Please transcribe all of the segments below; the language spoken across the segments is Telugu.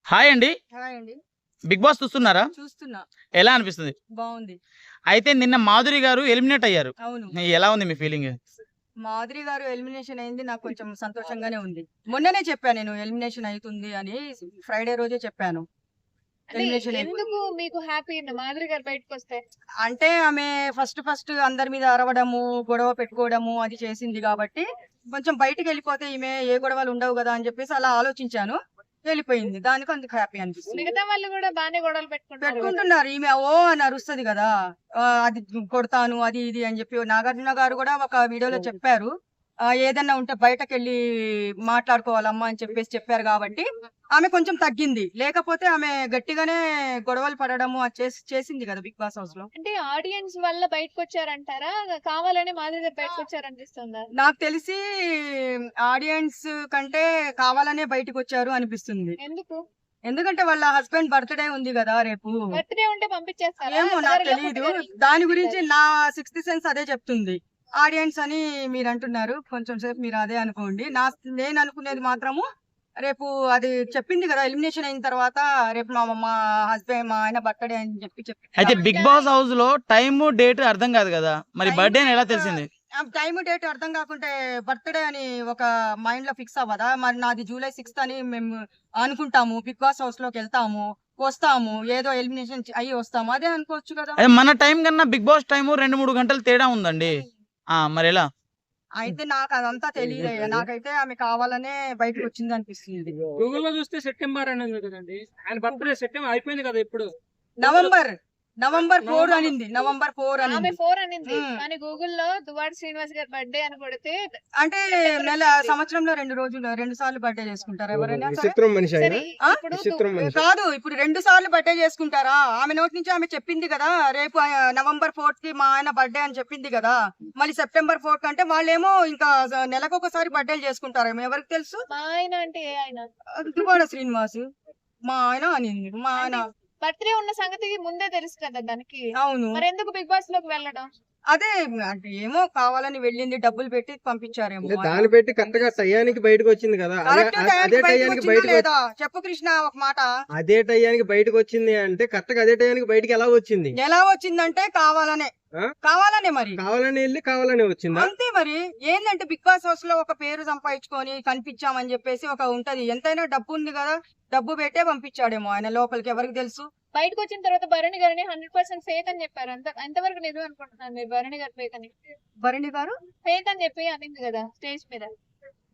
హాయ్ అండి. హాయ్ అండి. బిగ్ బాస్ చూస్తున్నారా? చూస్తున్నా. ఎలా అనిపిస్తుంది? బావుంది. అయితే నిన్న మాధురి గారు ఎలిమినేట్ అయ్యారు. అవును. ఎలా ఉంది మీ ఫీలింగ్? మాధురి గారు ఎలిమినేషన్ అయింది నాకు కొంచెం సంతోషంగానే ఉంది. మొన్ననే చెప్పా నేను ఎలిమినేషన్ అయితుంది అని. ఫ్రైడే రోజే చెప్పాను. అంటే ఎలిమినేషన్ ఎందుకు మీకు హ్యాపీ మాధురి గారు బయటకొస్తే? అంటే ఆమె ఫస్ట్ అందరి మీద అరవడము, గొడవ పెట్టుకోవడము అది చేసింది కాబట్టి కొంచెం బయటికెళ్ళిపోతే ఈమె ఏ గొడవలు ఉండవు గదా అని చెప్పేసి అలా ఆలోచించాను. వెళ్ళిపోయింది. దానికి అందుకు హ్యాపీ అనిపిస్తుంది. మిగతా వాళ్ళు కూడా బానే గొడవలు పెట్టుకుంటున్నారు. ఈమె ఓ అని అరుస్తది కదా! అది కొడతాను అది ఇది అని చెప్పి నాగార్జున గారు కూడా ఒక వీడియోలో చెప్పారు. ఏదన్నా ఉంటే బయటకెళ్ళి మాట్లాడుకోవాలమ్మా అని చెప్పారు కాబట్టి ఆమె కొంచెం తగ్గింది. లేకపోతే ఆమె గట్టిగానే గొడవలు పడడము అది చేసింది కదా బిగ్ బాస్ హౌస్ లో. అంటే ఆడియన్స్ వల్ల బయటకొచ్చారంటారా? కావాలని మాధురి గారు బయటకొచ్చారనిపిస్తుందా? నాకు తెలిసి ఆడియన్స్ కంటే కావాలనే బయటకు వచ్చారు అనిపిస్తుంది. ఎందుకు? ఎందుకంటే వాళ్ళ హస్బెండ్ బర్త్డే ఉంది కదా రేపు. బర్త్డే ఉంటే పంపించేస్తారా? ఏమో నాకు తెలియదు. దాని గురించి నా సిక్స్త్ సెన్స్ అదే చెప్తుంది. ఆడియన్స్ అని మీరు అంటున్నారు. కొంచెం సేపు మీరు అదే అనుకోండి. నేను అనుకునేది మాత్రము రేపు అది చెప్పింది కదా ఎలిమినేషన్ అయిన తర్వాత రేపు మా హస్బెండ్ మా ఆయన బర్త్డే అని చెప్పి అయితే బిగ్ బాస్ హౌస్ లో టైమ్ డేట్ అర్థం కాదు కదా, మరి బర్త్డే ఎలా తెలిసింది? టైం డేట్ అర్థం కాకుంటే బర్త్డే అని ఒక మైండ్ లో ఫిక్స్ అవ్వదా? మరి నాది July 6th అని మేము అనుకుంటాము. బిగ్ బాస్ హౌస్ లోకి వెళ్తాము, వస్తాము, ఏదో ఎలిమినేషన్ అయ్యి వస్తాము, అదే అనుకోవచ్చు కదా. అదే మన టైం కన్నా బిగ్ బాస్ టైం 2-3 గంటలు తేడా ఉందండి. మరి ఎలా? అయితే నాకు అదంతా తెలియదయ్యా. నాకైతే ఆమె కావాలనే బయటకు వచ్చింది అనిపిస్తుంది. గూగుల్లో చూస్తే సెప్టెంబర్ అనేది కదండి. ఆయన బర్త్డే సెప్టెంబర్ అయిపోయింది కదా ఇప్పుడు. నవంబర్ 4 అనింది. నవంబర్ 4 ఆమె అనింది. 4 అనింది. కానీ గూగుల్లో దువ్వాడ శ్రీనివాస్ గారి బర్త్డే అని కొడితే అంటే సంవత్సరంలో 2 సార్లు బర్త్డే చేసుకుంటారా ఎవరైనా సరే? విచిత్రం మనిషి ఆయన. సరే, ఆ? ఇప్పుడు విచిత్రం మనిషి. కాదు, ఇప్పుడు 2 సార్లు బర్త్డే చేసుకుంటారా? ఆమె నోటి నుంచి ఆమె చెప్పింది కదా రేపు నవంబర్ 4th కి మా ఆయన బర్త్డే అని చెప్పింది కదా. మళ్ళీ సెప్టెంబర్ 4th అంటే వాళ్ళేమో ఇంకా నెలకు ఒకసారి బర్త్డేలు చేసుకుంటారేమో, ఎవరికి తెలుసు? మా ఆయన అంటే ఏ ఆయన? దువ్వాడ శ్రీనివాస్ మా ఆయన అనింది. మా ఆయన బర్త్డే ఉన్న సంగతి ముందే తెలుసు కదా దానికి. అవును. మరి ఎందుకు బిగ్ బాస్ లోకి వెళ్ళడం? అదే అంటే ఏమో కావాలని వెళ్ళింది, డబ్బులు పెట్టి పంపించారేమో. అంటే దాన్ని పెట్టి కరెక్ట్ గా టయానికి బయటకు వచ్చింది కదా. కరెక్ట్ అదే టయానికి బయటకు టయానికి వచ్చిందా బయటకు లేదా? చెప్పు కృష్ణ ఒక మాట. అదే టయానికి బయటకు వచ్చింది అంటే కరెక్ట్ గా అదే టయానికి బయటకి ఎలా వచ్చింది? ఎలా వచ్చిందంటే కావాలనే. ఆ? కావాలనే మరి. కావాలని వెళ్ళి కావాలని వచ్చిందా? అంతే మరి. ఏందంటే బిగ్ బాస్ హౌస్ లో ఒక పేరు సంపాదించుకొని కనిపించామని చెప్పేసి ఒక ఉంటది. ఎంతైనా డబ్బు ఉంది కదా, డబ్బు పెట్టే పంపించాడేమో ఆయన లోపలికి, ఎవరికి తెలుసు? బయటకు వచ్చిన తర్వాత భరణి గారిని 100% ఫేక్ అని చెప్పారు. ఎంతవరకు నిజం అనుకుంటున్నాను మీరు? భరణి గారు ఫేక్ అని, భరణి గారు ఫేక్ అని చెప్పి అనింది కదా స్టేజ్ మీద.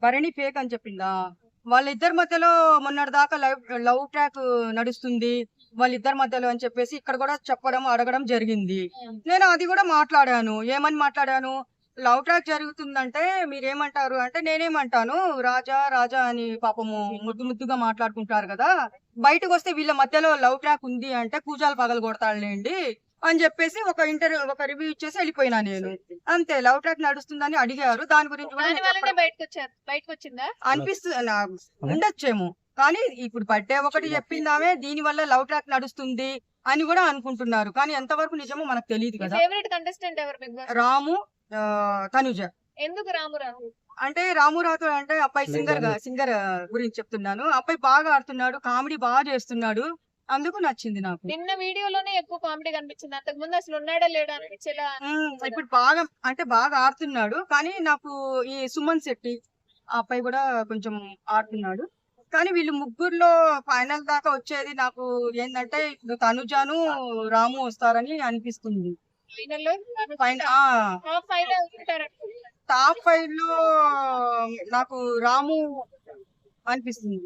భరణి ఫేక్ అని చెప్పిందా? వాళ్ళిద్దరి మధ్యలో మొన్నటి దాకా లవ్ ట్రాక్ నడుస్తుంది వాళ్ళిద్దరి మధ్యలో అని చెప్పేసి ఇక్కడ కూడా చెప్పడం అడగడం జరిగింది. నేను అది కూడా మాట్లాడాను. ఏమని మాట్లాడాను? లవ్ ట్రాక్ జరుగుతుందంటే మీరేమంటారు అంటే నేనేమంటాను, రాజా అని పాపము ముద్దుగా మాట్లాడుకుంటారు కదా, బయటకు వస్తే వీళ్ళ మధ్యలో లవ్ ట్రాక్ ఉంది అంటే కూజాలు పగలు కొడతాడులేండి అని చెప్పేసి ఒక రివ్యూ ఇచ్చేసి వెళ్ళిపోయినా నేను. అంతే. లవ్ ట్రాక్ నడుస్తుందని అడిగారు. దాని గురించి కూడా దాని వల్లనే బయటకు వచ్చిందా అనిపిస్తుంది. ఉండొచ్చేమో. కానీ ఇప్పుడు బర్త్డే ఒకటి చెప్పింది ఆమె, దీని వల్ల లవ్ ట్రాక్ నడుస్తుంది అని కూడా అనుకుంటున్నారు. కానీ ఎంతవరకు నిజమో మనకు తెలియదు కదా. ఫేవరెట్ కంటెస్టెంట్ ఎవరు బిగ్ బాస్? రాము, తనుజ. ఎందుకు రాము? అంటే రాము రాథోడ్ అంటే అబ్బాయి సింగర్ గురించి చెప్తున్నాను. అబ్బాయి బాగా ఆడుతున్నాడు, కామెడీ బాగా చేస్తున్నాడు, అందుకు నచ్చింది నాకు. నిన్న వీడియోలోనే ఎక్కువ కామెడీ కనిపించింది. అంతకు ముందు అసలు ఉన్నాడా లేడా అనిపించేలా. ఇప్పుడు బాగా ఆడుతున్నాడు. కానీ నాకు ఈ సుమన్ శెట్టి ఆ అబ్బాయి కూడా కొంచెం ఆడుతున్నాడు. కానీ వీళ్ళు ముగ్గురులో ఫైనల్ దాకా వచ్చేది నాకు ఏంటంటే ఇప్పుడు తనుజాను రాము వస్తారని అనిపిస్తుంది. టాప్ 5 లో నాకు రాము అనిపిస్తుంది.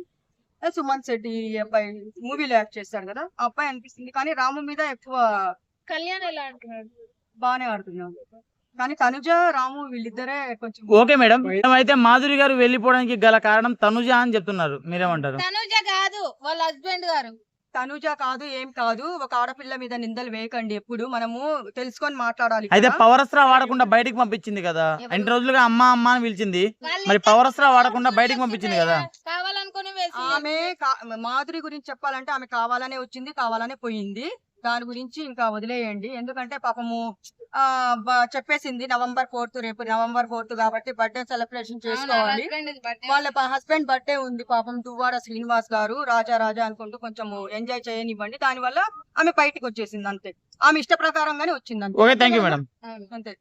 సుమన్ శెట్టి అబ్బాయి మూవీలో యాక్ట్ చేస్తాడు కదా, ఆ అబ్బాయి అనిపిస్తుంది. కానీ రాము మీద ఎక్కువ. కళ్యాణ్ ఎలా అంటున్నాడు? బానే ఆడుతున్నాడు. కానీ తనుజ రాము వీళ్ళిద్దరే కొంచెం. Okay madam. అయితే మాధురి గారు వెళ్ళిపోవడానికి గల కారణం తనుజ అని చెప్తున్నారు, మీరేమంటారు? తనుజ కాదు, వాళ్ళ హస్బెండ్ గారు. తనుజ కాదు, ఏం కాదు. ఒక ఆడపిల్ల మీద నిందలు వేయకండి. ఎప్పుడు మనము తెలుసుకొని మాట్లాడాలి. అయితే పవర్ స్ట్రా వాడకుండా బయటికి పంపించింది కదా, 2 రోజులుగా అమ్మ అని పిలిచింది, మరి పవర్ స్ట్రా వాడకుండా బయటికి పంపించింది కదా. కావాలనుకుని ఆమె మాధురి గురించి చెప్పాలంటే ఆమె కావాలనే వచ్చింది, కావాలనే పోయింది. దాని గురించి ఇంకా వదిలేయండి. ఎందుకంటే పాపము చెప్పేసింది నవంబర్ 4th, రేపు నవంబర్ 4th కాబట్టి బర్త్డే సెలబ్రేషన్ చేసుకోవాలి. వాళ్ళ హస్బెండ్ బర్త్డే ఉంది పాపం, దువ్వాడ శ్రీనివాస్ గారు, రాజా అనుకుంటూ కొంచెం ఎంజాయ్ చేయనివ్వండి. దానివల్ల ఆమె బయటికి వచ్చేసింది అంతే. ఆమె ఇష్ట ప్రకారంగానే వచ్చింది అంతే. Okay, thank you madam. అంతే.